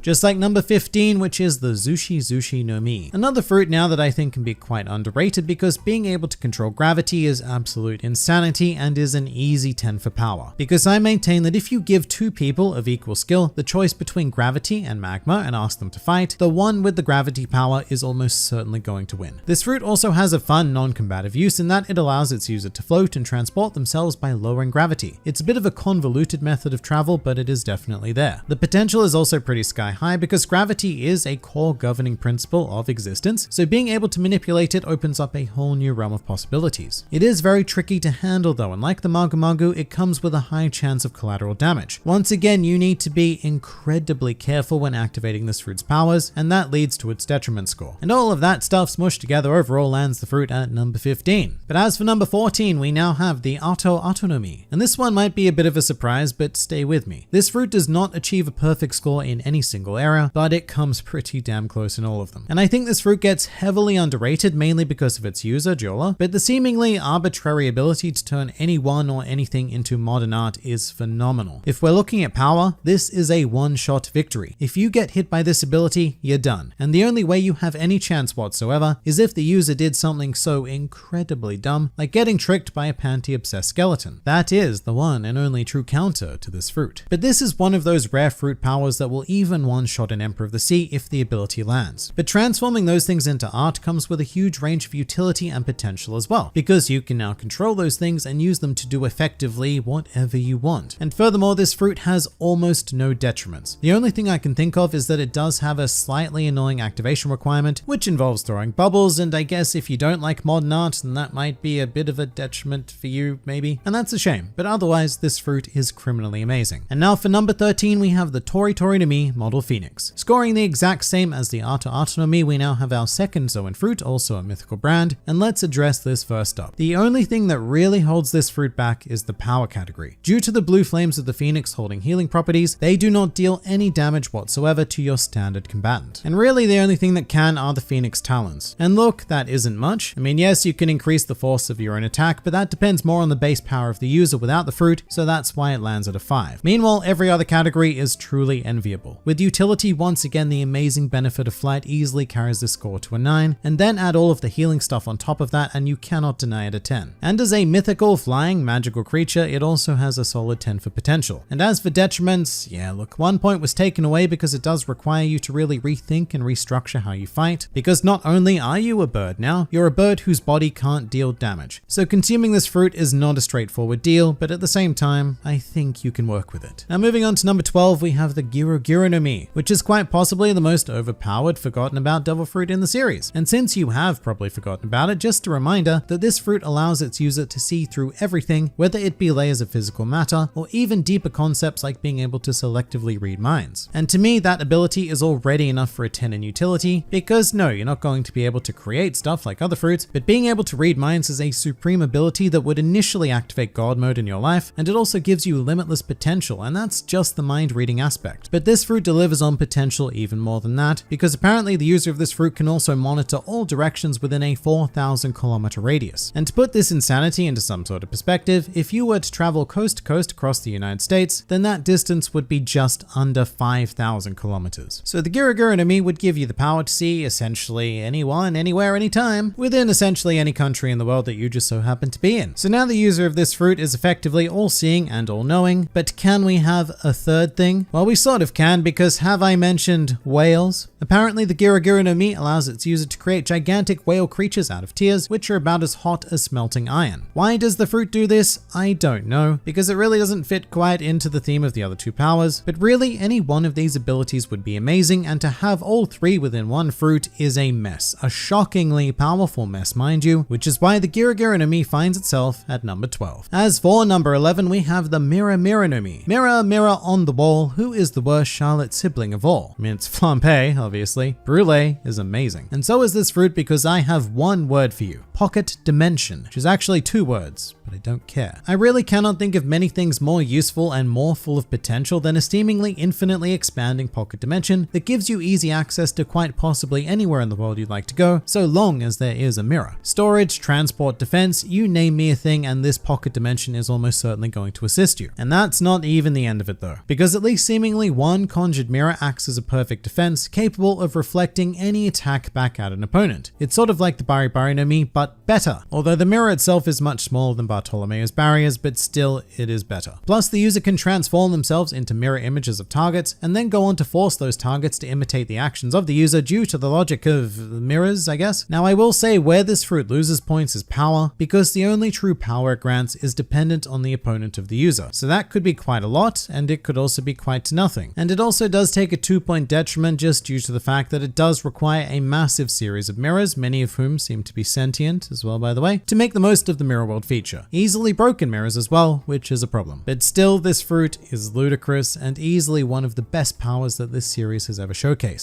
Just like number 15, which is the Zushi no Mi. Another fruit now that I think can be quite underrated because being able to control gravity is absolute insanity and is an easy 10 for power. Because I maintain that if you give two people of equal skill the choice between gravity and magma and ask them to fight, the one with the gravity power is almost certainly going to win. This fruit also has a fun non-combative use in that it allows its user to float and transport themselves by lowering gravity. It's a bit of a convoluted method of travel, but it is definitely there. The potential is also pretty sky high because gravity is a core governing principle of existence, so being able to manipulate it opens up a whole new realm of possibilities. It is very tricky to handle though, and like the Magu, it comes with a high chance of collateral damage. Once again, you need to be incredibly careful when activating this fruit's powers, and that leads to its detriment score. And all of that stuff smushed together overall lands the fruit at number 15. But as for number 14, we now have the Ato no Mi. And this one might be a bit of a surprise, but stay with me. This fruit does not achieve a perfect score in any single area, but it comes pretty damn close in all of them. And I think this fruit gets heavily underrated mainly because of its user, Jola, but the seemingly arbitrary ability to turn anyone or anything into modern art is phenomenal. If we're looking at power, this is a one-shot victory. If you get hit by this ability, you're done. And the only way you have any chance whatsoever is if the user did something so incredibly dumb, like getting tricked by a panty-obsessed skeleton. That is the one and only true counter to this fruit. But this is one of those rare fruit powers that will even one-shot an Emperor of the Sea if the ability lands. But transforming those things into art comes with a huge range of utility and potential as well, because you can now control those things and use them to do effectively whatever you want. And furthermore, this fruit has almost no detriments. The only thing I can think of is that it does have a slightly annoying activation requirement, which involves throwing bubbles, and I guess if you don't like modern art, then that might be a bit of a detriment for you, maybe. And that's a shame, but otherwise this fruit is criminally amazing. And now for number 13, we have the Tori no Mi Model Phoenix. Scoring the exact same as the Ato no Mi, we now have our second Zoan fruit, also a mythical brand, and let's address this first up. The only thing that really holds this fruit back is the power category. Due to the blue flames of the Phoenix holding healing properties, they do not deal any damage whatsoever to your standard combatant. And really the only thing that can are the Phoenix talons. And look, that isn't much. I mean, yes, you can increase the force of your own attack, but that depends more on the base power of the user without the fruit, so that's why it lands at a 5. Meanwhile, every other category is truly enviable. With utility, once again, the amazing benefit of flight easily carries the score to a 9, and then add all of the healing stuff on top of that and you cannot deny it a 10. And as a mythical, flying, magical creature, it also has a solid 10 for potential. And as for detriments, yeah, look, 1 point was taken away because it does require you to really rethink and restructure how you fight, because not only are you a bird now, you're a bird whose body can't deal damage. So consuming this fruit is not a straightforward deal, but at the same time, I think you can work with it. Now moving on to number 12, we have the Giro no Mi, which is quite possibly the most overpowered, forgotten about devil fruit in the series. And since you have probably forgotten about it, just a reminder that this fruit allows its user to see through everything, whether it be layers of physical matter or even deeper concepts like being able to selectively read minds. And to me, that ability is already enough for a 10 in utility, because no, you're not going to be able to create stuff like other fruits, but being able to read minds is a supreme ability that would initially activate God mode in your life, and it also gives you limitless potential, and that's just the mind reading aspect. But this fruit delivers on potential even more than that, because apparently the user of this fruit can also monitor all directions within a 4,000 kilometer radius. And to put this insanity into some sort of perspective, if you were to travel coast to coast across the United States, then that distance would be just under 5,000 kilometers. So the Giro no Mi would give you the power to see essentially anyone, anywhere, anytime, within essentially any country in the world that you just so happen to be in. So now the user of this fruit is effectively all-seeing and all-knowing, but can we have a third thing? Well, we sort of can, because have I mentioned whales? Apparently the Giro no Mi allows its user to create gigantic whale creatures out of tears, which are about as hot as smelting iron. Why does the fruit do this? I don't know, because it really doesn't fit quite into the theme of the other two powers, but really any one of these abilities would be amazing, and to have all three within one fruit is a mess. A shockingly powerful mess, mind you, which is why the Giro no Mi finds itself at number 12. As for number 11, we have the Mirror no Mi. Mirror, mirror on the wall, who is the worst Charlotte sibling of all? I mean, it's Flampe, obviously. Brulee is amazing. And so is this fruit, because I have one word for you. pocket dimension, which is actually 2 words, but I don't care. I really cannot think of many things more useful and more full of potential than a seemingly infinitely expanding pocket dimension that gives you easy access to quite possibly anywhere in the world you'd like to go, so long as there is a mirror. Storage, transport, defense, you name me a thing and this pocket dimension is almost certainly going to assist you. And that's not even the end of it though, because at least seemingly one conjured mirror acts as a perfect defense, capable of reflecting any attack back at an opponent. It's sort of like the Bari Bari no Mi, but better. Although the mirror itself is much smaller than Bartolomeo's barriers, but still it is better. Plus the user can transform themselves into mirror images of targets and then go on to force those targets to imitate the actions of the user due to the logic of mirrors, I guess. Now I will say where this fruit loses points is power, because the only true power it grants is dependent on the opponent of the user. So that could be quite a lot, and it could also be quite to nothing. And it also does take a 2-point detriment just due to the fact that it does require a massive series of mirrors, many of whom seem to be sentient as well, by the way, to make the most of the mirror world feature. Easily broken mirrors as well, which is a problem. But still, this fruit is ludicrous and easily one of the best powers that this series has ever showcased.